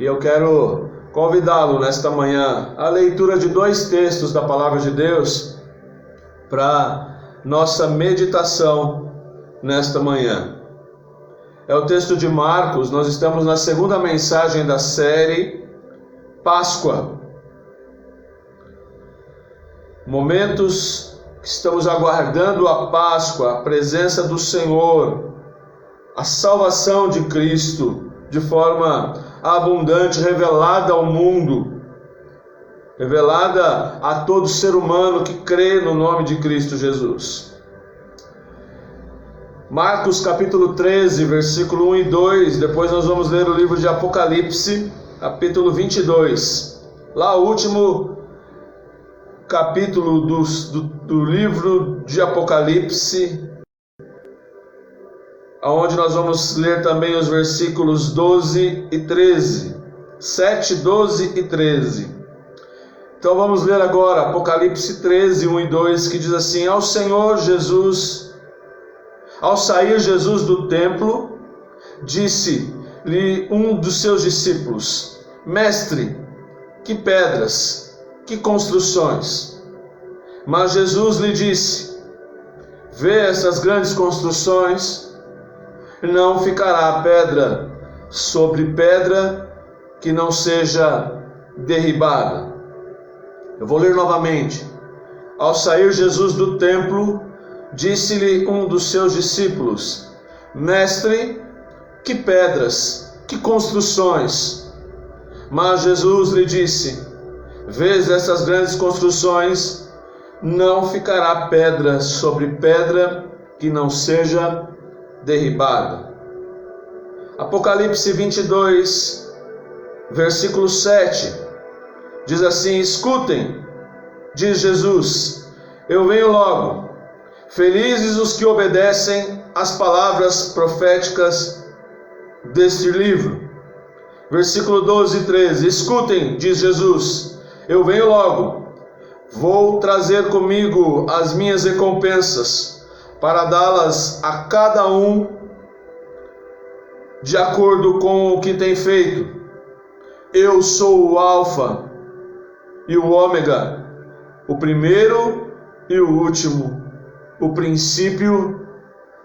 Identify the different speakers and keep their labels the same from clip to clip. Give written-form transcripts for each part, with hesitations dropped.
Speaker 1: E eu quero convidá-lo nesta manhã à leitura de 2 textos da Palavra de Deus para nossa meditação nesta manhã. É o texto de Marcos, nós estamos na segunda mensagem da série Páscoa. Momentos que estamos aguardando a Páscoa, a presença do Senhor, a salvação de Cristo de forma abundante, revelada ao mundo, revelada a todo ser humano que crê no nome de Cristo Jesus. Marcos capítulo 13, versículo 1 e 2, depois nós vamos ler o livro de Apocalipse, capítulo 22. Lá o último capítulo do livro de Apocalipse, onde nós vamos ler também os versículos 12 e 13, 7, 12 e 13. Então vamos ler agora Apocalipse 13, 1 e 2, que diz assim: Ao sair Jesus do templo, disse-lhe um dos seus discípulos: Mestre, que pedras, que construções! Mas Jesus lhe disse: Vê essas grandes construções? Não ficará pedra sobre pedra que não seja derribada. Eu vou ler novamente. Ao sair Jesus do templo, disse-lhe um dos seus discípulos: Mestre, que pedras, que construções! Mas Jesus lhe disse: Vês essas grandes construções? Não ficará pedra sobre pedra que não seja derribada. Apocalipse 22, versículo 7, diz assim: Escutem, diz Jesus, eu venho logo. Felizes os que obedecem às palavras proféticas deste livro. Versículo 12 e 13, escutem, diz Jesus, eu venho logo. Vou trazer comigo as minhas recompensas, para dá-las a cada um de acordo com o que tem feito. Eu sou o Alfa e o Ômega, o primeiro e o último, o princípio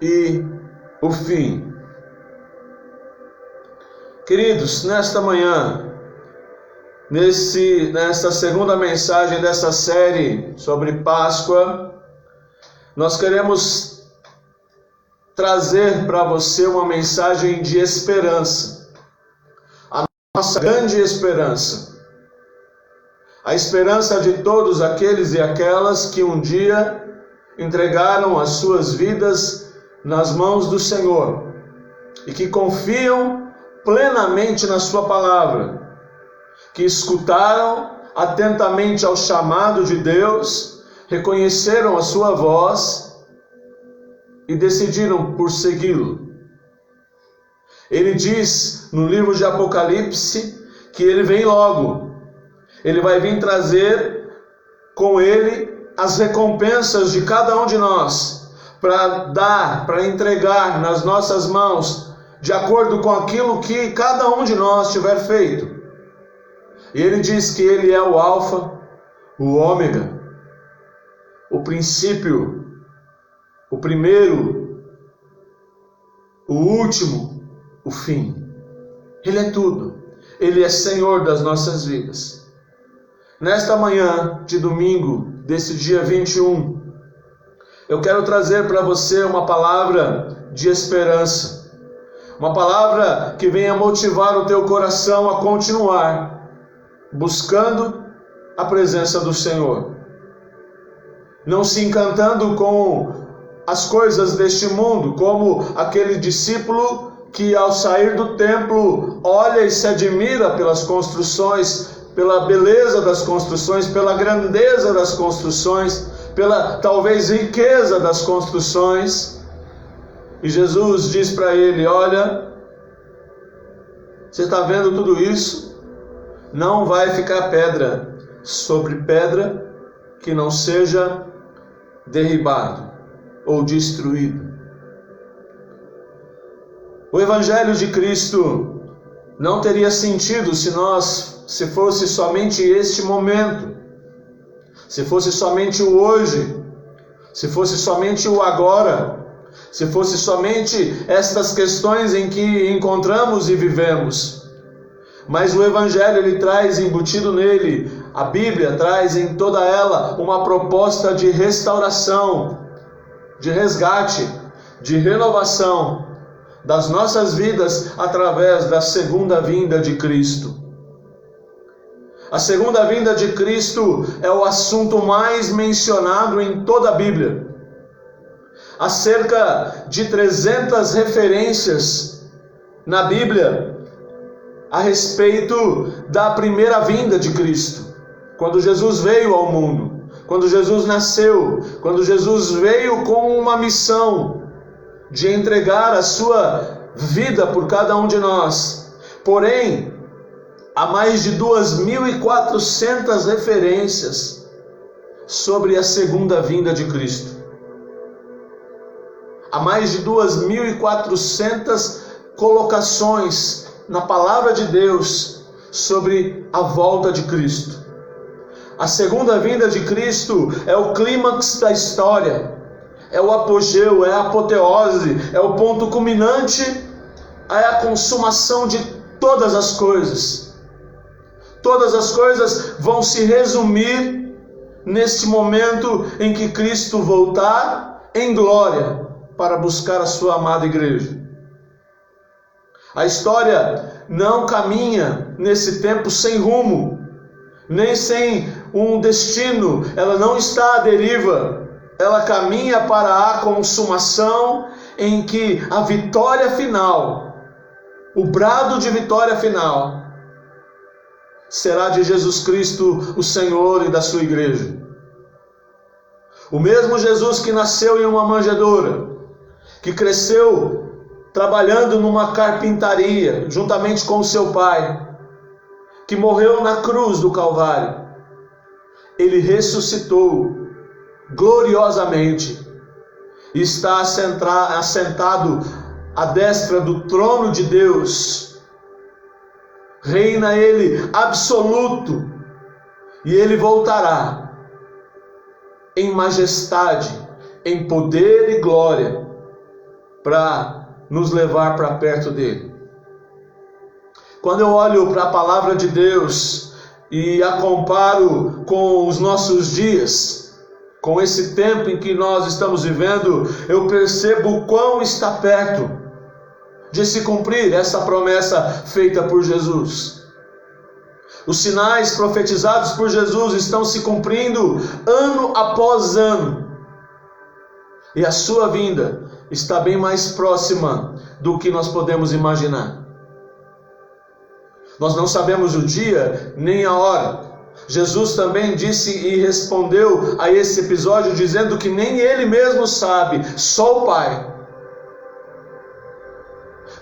Speaker 1: e o fim. Queridos, nesta manhã, nesta segunda mensagem dessa série sobre Páscoa, nós queremos trazer para você uma mensagem de esperança. A nossa grande esperança. A esperança de todos aqueles e aquelas que um dia entregaram as suas vidas nas mãos do Senhor e que confiam plenamente na sua palavra, que escutaram atentamente ao chamado de Deus, reconheceram a sua voz e decidiram por segui-lo. Ele diz no livro de Apocalipse que ele vem logo. Ele vai vir trazer com ele as recompensas de cada um de nós, para entregar nas nossas mãos, de acordo com aquilo que cada um de nós tiver feito. E ele diz que ele é o Alfa, o Ômega, o princípio, o primeiro, o último, o fim. Ele é tudo. Ele é Senhor das nossas vidas. Nesta manhã de domingo, desse dia 21, eu quero trazer para você uma palavra de esperança. Uma palavra que venha motivar o teu coração a continuar buscando a presença do Senhor. Não se encantando com as coisas deste mundo, como aquele discípulo que ao sair do templo olha e se admira pelas construções, pela beleza das construções, pela grandeza das construções, pela talvez riqueza das construções. E Jesus diz para ele: olha, você está vendo tudo isso? Não vai ficar pedra sobre pedra que não seja derribado ou destruído. O Evangelho de Cristo não teria sentido se fosse somente este momento, se fosse somente o hoje, se fosse somente o agora, se fosse somente estas questões em que encontramos e vivemos. Mas o Evangelho, ele traz embutido nele, a Bíblia traz em toda ela uma proposta de restauração, de resgate, de renovação das nossas vidas através da segunda vinda de Cristo. A segunda vinda de Cristo é o assunto mais mencionado em toda a Bíblia. Há cerca de 300 referências na Bíblia a respeito da primeira vinda de Cristo. Quando Jesus veio ao mundo, quando Jesus nasceu, quando Jesus veio com uma missão de entregar a sua vida por cada um de nós. Porém, há mais de 2.400 referências sobre a segunda vinda de Cristo. Há mais de 2.400 colocações na palavra de Deus sobre a volta de Cristo. A segunda vinda de Cristo é o clímax da história, é o apogeu, é a apoteose, é o ponto culminante, é a consumação de todas as coisas. Todas as coisas vão se resumir neste momento em que Cristo voltar em glória para buscar a sua amada igreja. A história não caminha nesse tempo sem rumo, nem sem um destino. Ela não está à deriva. Ela caminha para a consumação em que a vitória final, o brado de vitória final, será de Jesus Cristo, o Senhor, e da sua igreja. O mesmo Jesus que nasceu em uma manjedoura, que cresceu trabalhando numa carpintaria, juntamente com o seu pai, que morreu na cruz do Calvário, ele ressuscitou gloriosamente e está assentado à destra do trono de Deus. Reina ele absoluto, e ele voltará em majestade, em poder e glória, para nos levar para perto dele. Quando eu olho para a palavra de Deus e a comparo com os nossos dias, com esse tempo em que nós estamos vivendo, eu percebo o quão está perto de se cumprir essa promessa feita por Jesus. Os sinais profetizados por Jesus estão se cumprindo ano após ano, e a sua vinda está bem mais próxima do que nós podemos imaginar. Nós não sabemos o dia nem a hora. Jesus também disse e respondeu a esse episódio dizendo que nem ele mesmo sabe, só o Pai.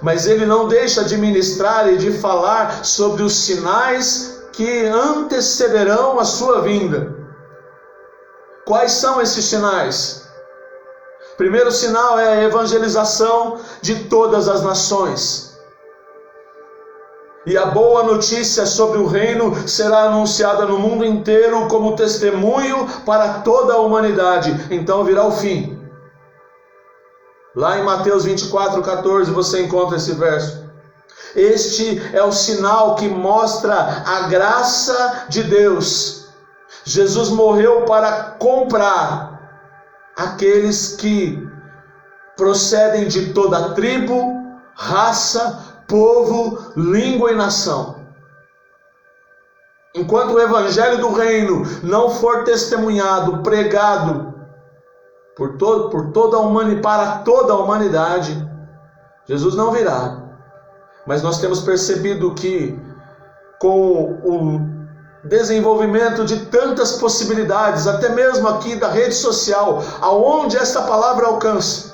Speaker 1: Mas ele não deixa de ministrar e de falar sobre os sinais que antecederão a sua vinda. Quais são esses sinais? Primeiro sinal é a evangelização de todas as nações. E a boa notícia sobre o reino será anunciada no mundo inteiro como testemunho para toda a humanidade. Então virá o fim. Lá em Mateus 24:14 você encontra esse verso. Este é o sinal que mostra a graça de Deus. Jesus morreu para comprar aqueles que procedem de toda tribo, raça, povo, língua e nação. Enquanto o evangelho do reino não for testemunhado, pregado para toda a humanidade, Jesus não virá. Mas nós temos percebido que com o desenvolvimento de tantas possibilidades, até mesmo aqui da rede social, aonde esta palavra alcança,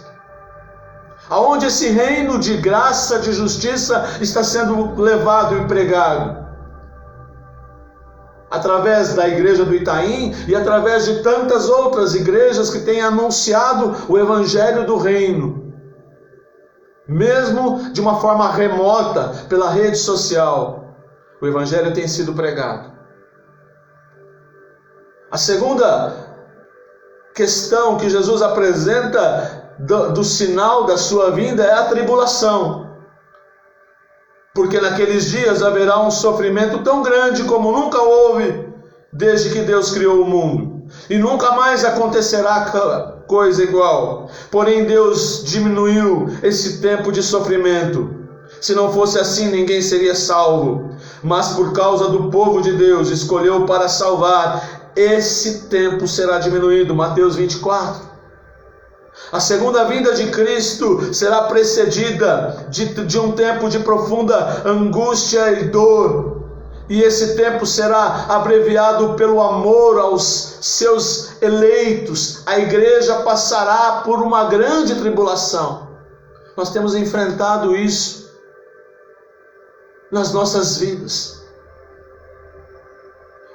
Speaker 1: aonde esse reino de graça, de justiça está sendo levado e pregado, através da igreja do Itaim e através de tantas outras igrejas que têm anunciado o evangelho do reino. mesmo de uma forma remota, pela rede social, o Evangelho tem sido pregado. A segunda questão que Jesus apresenta do sinal da sua vinda é a tribulação. Porque naqueles dias haverá um sofrimento tão grande como nunca houve desde que Deus criou o mundo. E nunca mais acontecerá coisa igual. Porém, Deus diminuiu esse tempo de sofrimento. Se não fosse assim, ninguém seria salvo. Mas por causa do povo de Deus, escolheu para salvar, esse tempo será diminuído. Mateus 24. A segunda vinda de Cristo será precedida de um tempo de profunda angústia e dor. E esse tempo será abreviado pelo amor aos seus eleitos. A igreja passará por uma grande tribulação. Nós temos enfrentado isso nas nossas vidas.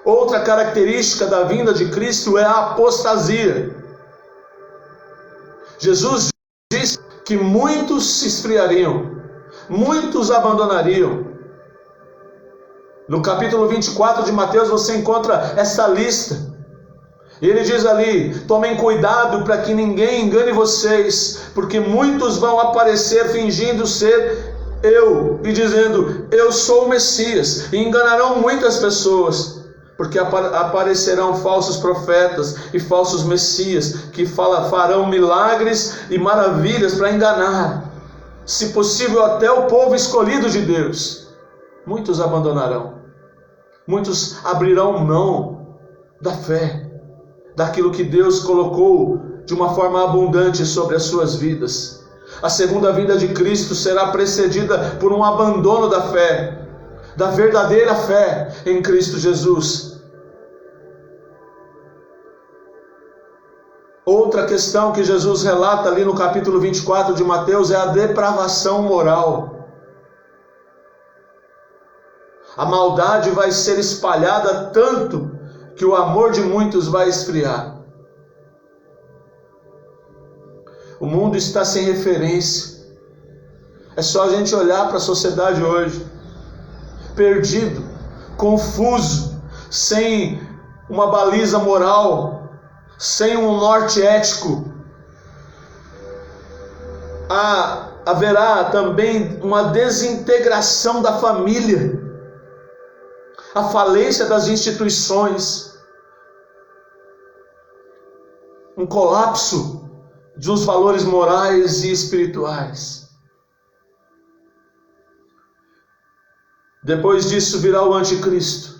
Speaker 1: Outra característica da vinda de Cristo é a apostasia. Jesus disse que muitos se esfriariam, muitos abandonariam. No capítulo 24 de Mateus você encontra essa lista. E ele diz ali: tomem cuidado para que ninguém engane vocês, porque muitos vão aparecer fingindo ser eu e dizendo: eu sou o Messias, e enganarão muitas pessoas. Porque aparecerão falsos profetas e falsos messias que farão milagres e maravilhas para enganar, se possível até o povo escolhido de Deus. Muitos abandonarão, muitos abrirão mão da fé, daquilo que Deus colocou de uma forma abundante sobre as suas vidas. A segunda vinda de Cristo será precedida por um abandono da fé, da verdadeira fé em Cristo Jesus. Outra questão que Jesus relata ali no capítulo 24 de Mateus é a depravação moral. A maldade vai ser espalhada tanto que o amor de muitos vai esfriar. O mundo está sem referência. É só a gente olhar para a sociedade hoje. Perdido, confuso, sem uma baliza moral, sem um norte ético. Haverá também uma desintegração da família, a falência das instituições, um colapso dos valores morais e espirituais. Depois disso virá o anticristo.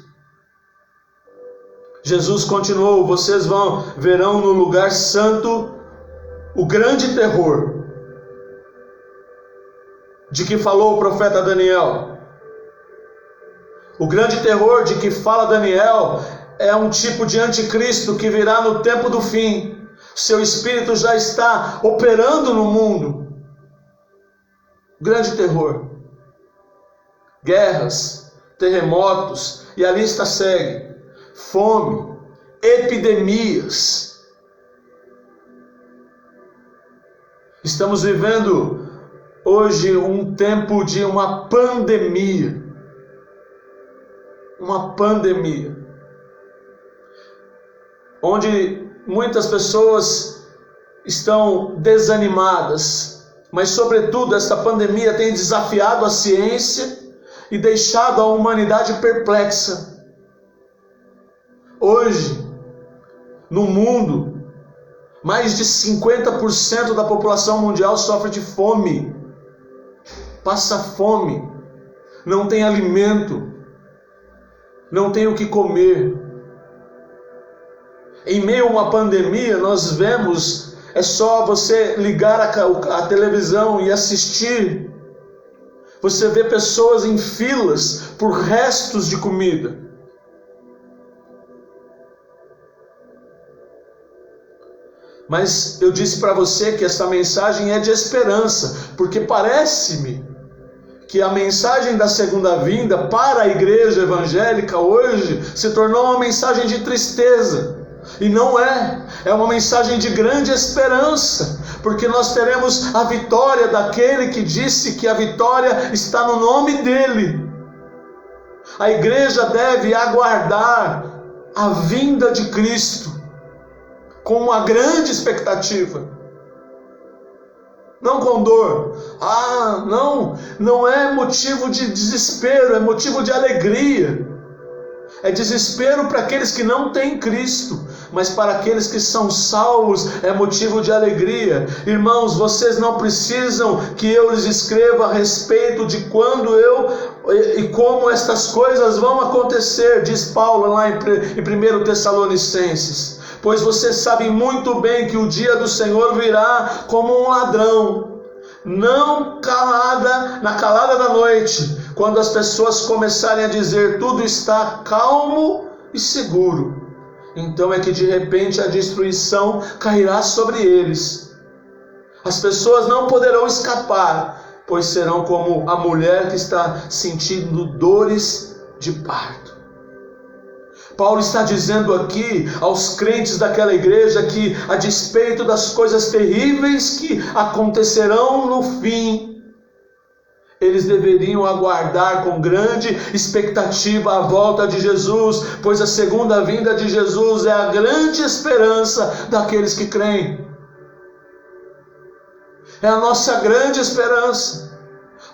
Speaker 1: Jesus continuou: vocês verão no lugar santo o grande terror de que falou o profeta Daniel. O grande terror de que fala Daniel é um tipo de anticristo que virá no tempo do fim. Seu espírito já está operando no mundo. Grande terror. Guerras, terremotos, e a lista segue. Fome, epidemias. Estamos vivendo hoje um tempo de uma pandemia. Uma pandemia. Onde muitas pessoas estão desanimadas. Mas sobretudo esta pandemia tem desafiado a ciência e deixado a humanidade perplexa. Hoje, no mundo, mais de 50% da população mundial sofre de fome, passa fome, não tem alimento, não tem o que comer. Em meio a uma pandemia, nós vemos, é só você ligar a televisão e assistir, você vê pessoas em filas por restos de comida. Mas eu disse para você que essa mensagem é de esperança, porque parece-me que a mensagem da segunda vinda para a igreja evangélica hoje se tornou uma mensagem de tristeza, E não é uma mensagem de grande esperança, porque nós teremos a vitória daquele que disse que a vitória está no nome dele. A igreja deve aguardar a vinda de Cristo com uma grande expectativa, não com dor. Não é motivo de desespero, é motivo de alegria. É desespero para aqueles que não têm Cristo, mas para aqueles que são salvos é motivo de alegria. Irmãos, vocês não precisam que eu lhes escreva a respeito de quando e como estas coisas vão acontecer, diz Paulo lá em 1 Tessalonicenses. Pois vocês sabem muito bem que o dia do Senhor virá como um ladrão, não na calada da noite, quando as pessoas começarem a dizer tudo está calmo e seguro. Então é que de repente a destruição cairá sobre eles. As pessoas não poderão escapar, pois serão como a mulher que está sentindo dores de parto. Paulo está dizendo aqui aos crentes daquela igreja que, a despeito das coisas terríveis que acontecerão no fim, eles deveriam aguardar com grande expectativa a volta de Jesus, pois a segunda vinda de Jesus é a grande esperança daqueles que creem. É a nossa grande esperança.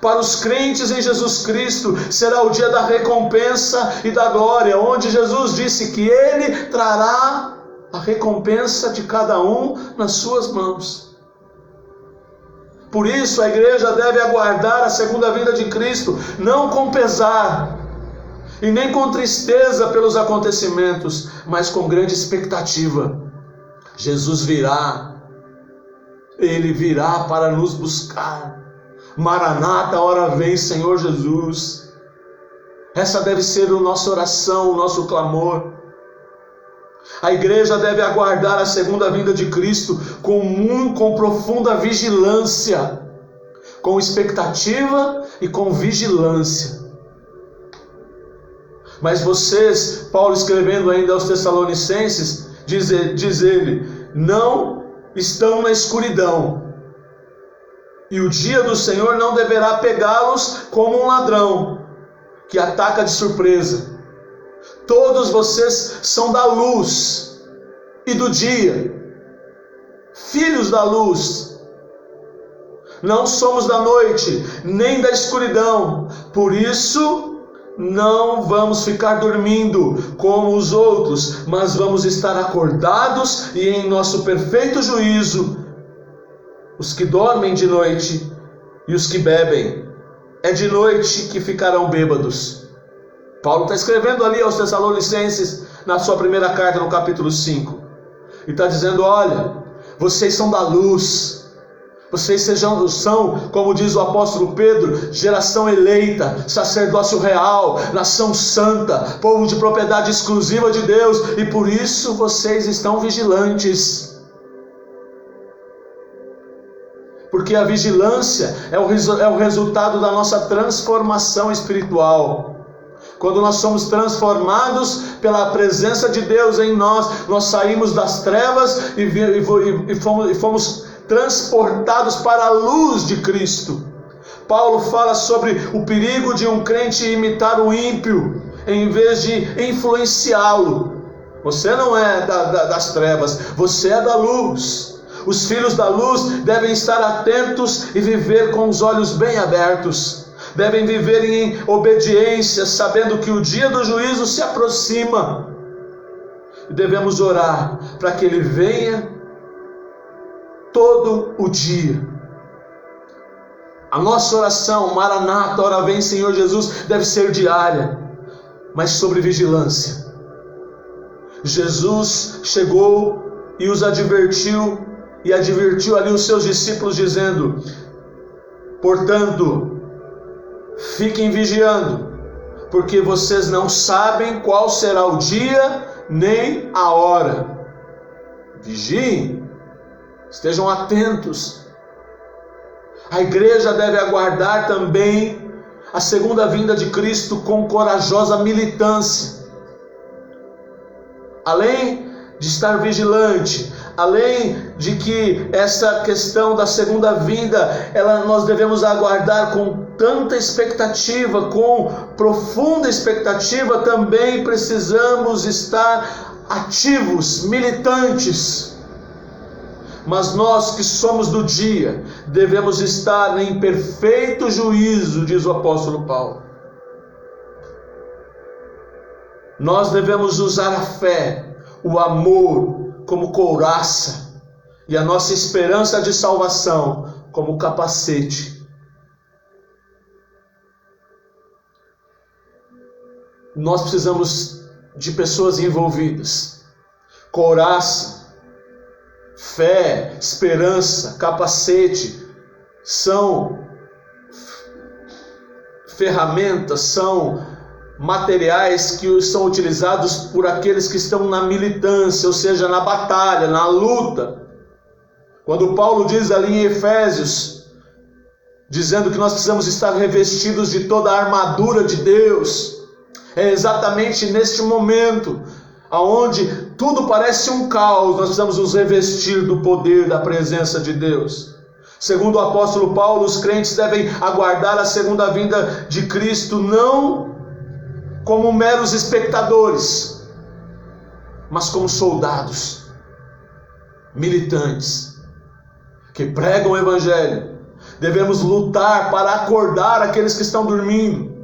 Speaker 1: Para os crentes em Jesus Cristo, será o dia da recompensa e da glória, onde Jesus disse que Ele trará a recompensa de cada um nas suas mãos. Por isso a igreja deve aguardar a segunda vinda de Cristo, não com pesar e nem com tristeza pelos acontecimentos, mas com grande expectativa. Jesus virá, Ele virá para nos buscar. Maranata, ora vem, Senhor Jesus. Essa deve ser a nossa oração, o nosso clamor. A igreja deve aguardar a segunda vinda de Cristo com profunda vigilância, com expectativa e com vigilância. Mas vocês, Paulo escrevendo ainda aos Tessalonicenses, diz ele, não estão na escuridão, e o dia do Senhor não deverá pegá-los como um ladrão que ataca de surpresa. Todos vocês são da luz e do dia, filhos da luz. Não somos da noite, nem da escuridão. Por isso, não vamos ficar dormindo como os outros, mas vamos estar acordados e em nosso perfeito juízo. Os que dormem de noite e os que bebem, é de noite que ficarão bêbados. Paulo está escrevendo ali aos Tessalonicenses, na sua primeira carta, no capítulo 5. E está dizendo, olha, vocês são da luz. Vocês são, como diz o apóstolo Pedro, geração eleita, sacerdócio real, nação santa, povo de propriedade exclusiva de Deus. E por isso vocês estão vigilantes. Porque a vigilância é o resultado da nossa transformação espiritual. Quando nós somos transformados pela presença de Deus em nós, nós saímos das trevas e fomos transportados para a luz de Cristo. Paulo fala sobre o perigo de um crente imitar o ímpio, em vez de influenciá-lo. Você não é das trevas, você é da luz. Os filhos da luz devem estar atentos e viver com os olhos bem abertos. Devem viver em obediência, sabendo que o dia do juízo se aproxima. E devemos orar para que Ele venha todo o dia. A nossa oração, Maranata, ora vem, Senhor Jesus, deve ser diária, mas sobre vigilância. Jesus chegou e os advertiu, e advertiu ali os seus discípulos dizendo, portanto, fiquem vigiando, porque vocês não sabem qual será o dia nem a hora. Vigiem, estejam atentos. A igreja deve aguardar também a segunda vinda de Cristo com corajosa militância. Além de estar vigilante, além de que essa questão da segunda vinda, nós devemos aguardar com tanta expectativa, com profunda expectativa, também precisamos estar ativos, militantes. Mas nós que somos do dia, devemos estar em perfeito juízo, diz o apóstolo Paulo. Nós devemos usar a fé, o amor como couraça e a nossa esperança de salvação como capacete. Nós precisamos de pessoas envolvidas. Couraça, fé, esperança, capacete são ferramentas, são materiais que são utilizados por aqueles que estão na militância, ou seja, na batalha, na luta. Quando Paulo diz ali em Efésios, dizendo que nós precisamos estar revestidos de toda a armadura de Deus, é exatamente neste momento, aonde tudo parece um caos, nós precisamos nos revestir do poder da presença de Deus. Segundo o apóstolo Paulo, os crentes devem aguardar a segunda vinda de Cristo, não como meros espectadores, mas como soldados, militantes, que pregam o Evangelho. Devemos lutar para acordar aqueles que estão dormindo,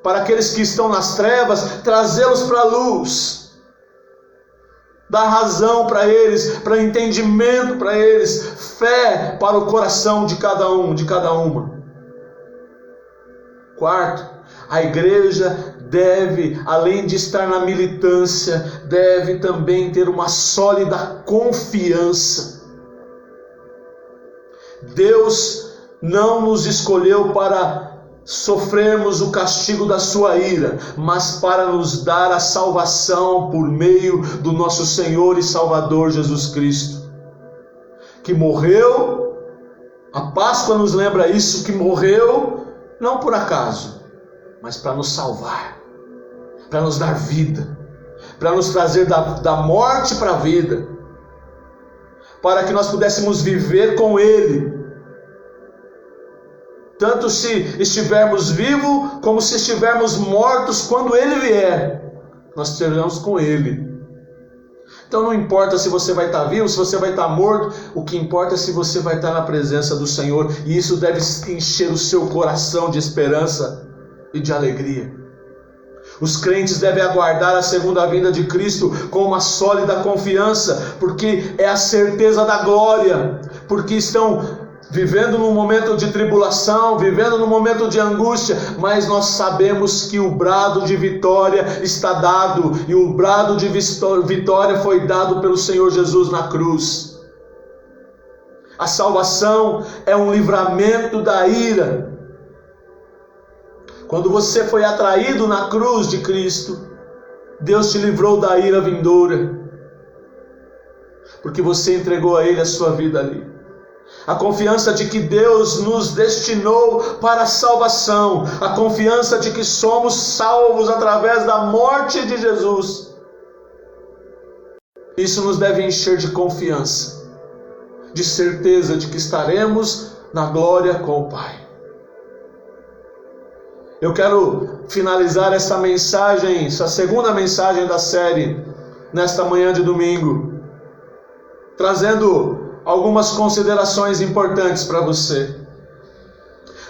Speaker 1: para aqueles que estão nas trevas, trazê-los para a luz, dar razão para eles, para entendimento para eles, fé para o coração de cada um, de cada uma. Quarto, a igreja deve, além de estar na militância, deve também ter uma sólida confiança. Deus não nos escolheu para sofrermos o castigo da sua ira, mas para nos dar a salvação por meio do nosso Senhor e Salvador Jesus Cristo, que morreu. A Páscoa nos lembra isso, que morreu não por acaso, mas para nos salvar, para nos dar vida, para nos trazer da morte para a vida, para que nós pudéssemos viver com Ele, tanto se estivermos vivos, como se estivermos mortos. Quando Ele vier, nós estaremos com Ele. Então não importa se você vai estar vivo, se você vai estar morto, o que importa é se você vai estar na presença do Senhor, e isso deve encher o seu coração de esperança e de alegria. Os crentes devem aguardar a segunda vinda de Cristo com uma sólida confiança, porque é a certeza da glória, porque estão vivendo num momento de tribulação, vivendo num momento de angústia, mas nós sabemos que o brado de vitória está dado, e o brado de vitória foi dado pelo Senhor Jesus na cruz. A salvação é um livramento da ira. Quando você foi atraído na cruz de Cristo, Deus te livrou da ira vindoura, porque você entregou a Ele a sua vida ali. A confiança de que Deus nos destinou para a salvação, a confiança de que somos salvos através da morte de Jesus, isso nos deve encher de confiança, de certeza de que estaremos na glória com o Pai. Eu quero finalizar essa mensagem, essa segunda mensagem da série, nesta manhã de domingo, trazendo algumas considerações importantes para você.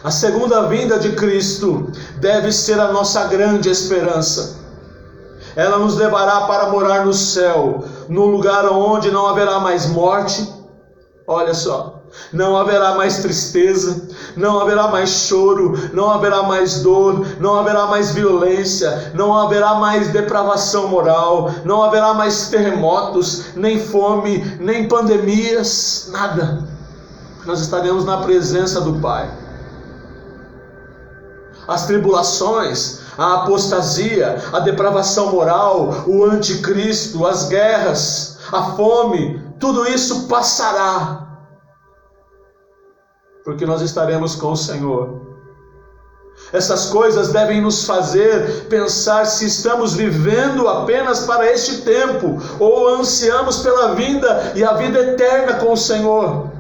Speaker 1: A segunda vinda de Cristo deve ser a nossa grande esperança. Ela nos levará para morar no céu, num lugar onde não haverá mais morte. Olha só, não haverá mais tristeza, não haverá mais choro, não haverá mais dor, não haverá mais violência, não haverá mais depravação moral, não haverá mais terremotos, nem fome, nem pandemias, nada. Nós estaremos na presença do Pai. As tribulações, a apostasia, a depravação moral, o anticristo, as guerras, a fome, tudo isso passará, porque nós estaremos com o Senhor. Essas coisas devem nos fazer pensar se estamos vivendo apenas para este tempo ou ansiamos pela vinda e a vida eterna com o Senhor.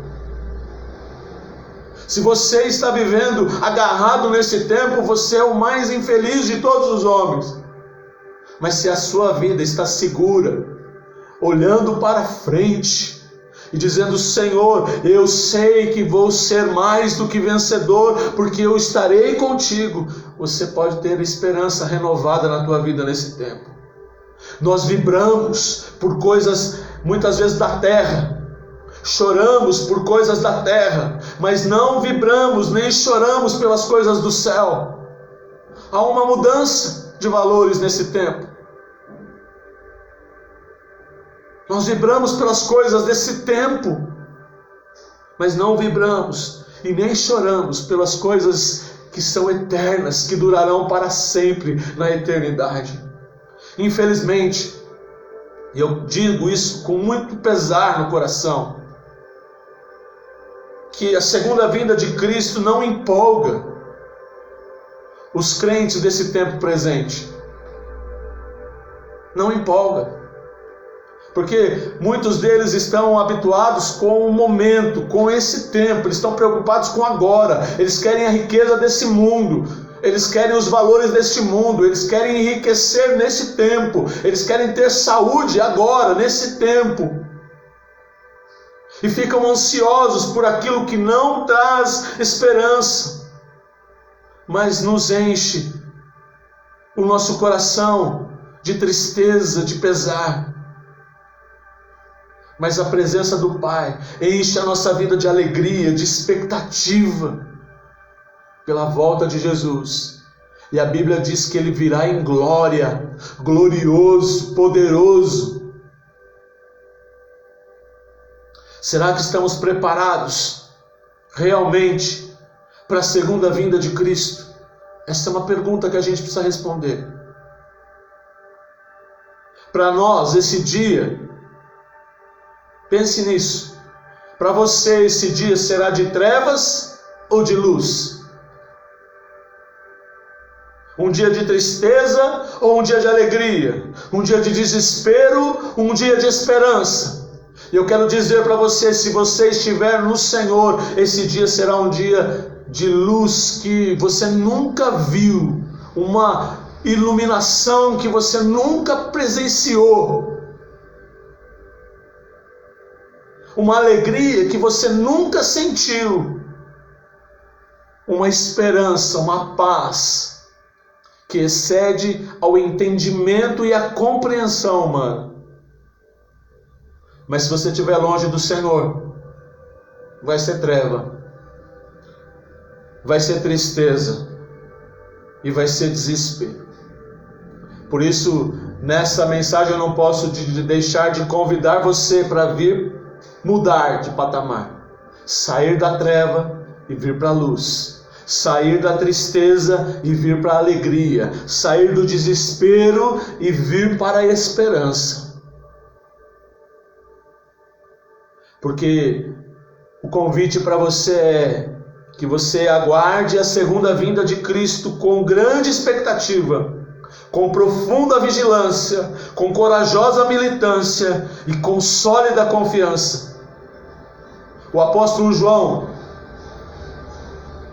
Speaker 1: Se você está vivendo agarrado nesse tempo, você é o mais infeliz de todos os homens. Mas se a sua vida está segura, olhando para frente e dizendo: Senhor, eu sei que vou ser mais do que vencedor, porque eu estarei contigo, você pode ter esperança renovada na tua vida nesse tempo. Nós vibramos por coisas muitas vezes da terra, choramos por coisas da terra, mas não vibramos nem choramos pelas coisas do céu. Há uma mudança de valores nesse tempo. Nós vibramos pelas coisas desse tempo, mas não vibramos e nem choramos pelas coisas que são eternas, que durarão para sempre na eternidade. Infelizmente, e eu digo isso com muito pesar no coração, que a segunda vinda de Cristo não empolga os crentes desse tempo presente. Não empolga. Porque muitos deles estão habituados com o momento, com esse tempo, eles estão preocupados com agora, eles querem a riqueza desse mundo, eles querem os valores deste mundo, eles querem enriquecer nesse tempo, eles querem ter saúde agora, nesse tempo. E ficam ansiosos por aquilo que não traz esperança, mas nos enche o nosso coração de tristeza, de pesar. Mas a presença do Pai enche a nossa vida de alegria, de expectativa pela volta de Jesus. E a Bíblia diz que Ele virá em glória, glorioso, poderoso. Será que estamos preparados realmente para a segunda vinda de Cristo? Essa é uma pergunta que a gente precisa responder. Para nós, esse dia, pense nisso. Para você, esse dia será de trevas ou de luz? Um dia de tristeza ou um dia de alegria? Um dia de desespero, um dia de esperança? E eu quero dizer para você, se você estiver no Senhor, esse dia será um dia de luz que você nunca viu, uma iluminação que você nunca presenciou, uma alegria que você nunca sentiu, uma esperança, uma paz que excede ao entendimento e à compreensão humana. Mas se você estiver longe do Senhor, vai ser treva, vai ser tristeza e vai ser desespero. Por isso, nessa mensagem eu não posso deixar de convidar você para vir mudar de patamar, sair da treva e vir para a luz, sair da tristeza e vir para a alegria, sair do desespero e vir para a esperança. Porque o convite para você é que você aguarde a segunda vinda de Cristo com grande expectativa, com profunda vigilância, com corajosa militância e com sólida confiança. O apóstolo João,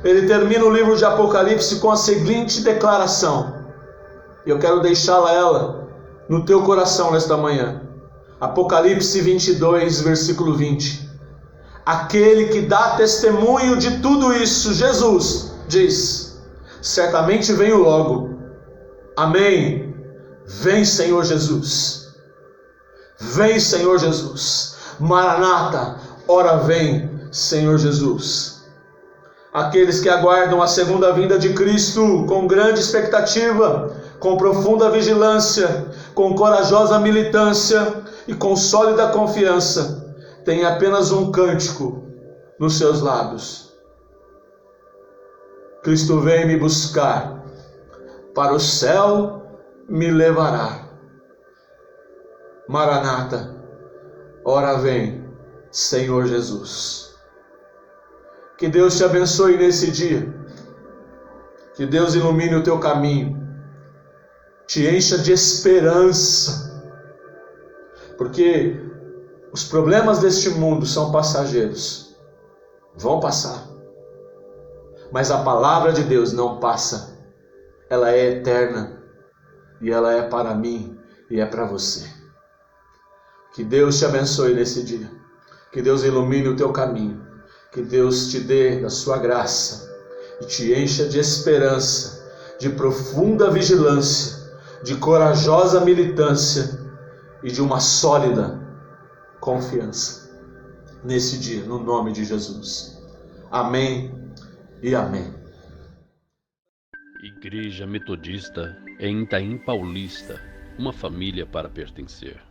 Speaker 1: ele termina o livro de Apocalipse com a seguinte declaração, e eu quero deixá-la ela no teu coração nesta manhã. Apocalipse 22, versículo 20. Aquele que dá testemunho de tudo isso, Jesus, diz: certamente venho logo. Amém. Vem, Senhor Jesus. Vem, Senhor Jesus. Maranata, ora vem, Senhor Jesus. Aqueles que aguardam a segunda vinda de Cristo com grande expectativa, com profunda vigilância, com corajosa militância e com sólida confiança, têm apenas um cântico nos seus lábios: Cristo vem me buscar, para o céu me levará. Maranata, ora vem, Senhor Jesus. Que Deus te abençoe nesse dia. Que Deus ilumine o teu caminho, te encha de esperança, porque os problemas deste mundo são passageiros, vão passar, mas a palavra de Deus não passa, ela é eterna, e ela é para mim e é para você. Que Deus te abençoe nesse dia, que Deus ilumine o teu caminho, que Deus te dê da sua graça e te encha de esperança, de profunda vigilância, de corajosa militância e de uma sólida confiança nesse dia, no nome de Jesus. Amém e amém.
Speaker 2: Igreja Metodista em Itaim Paulista, uma família para pertencer.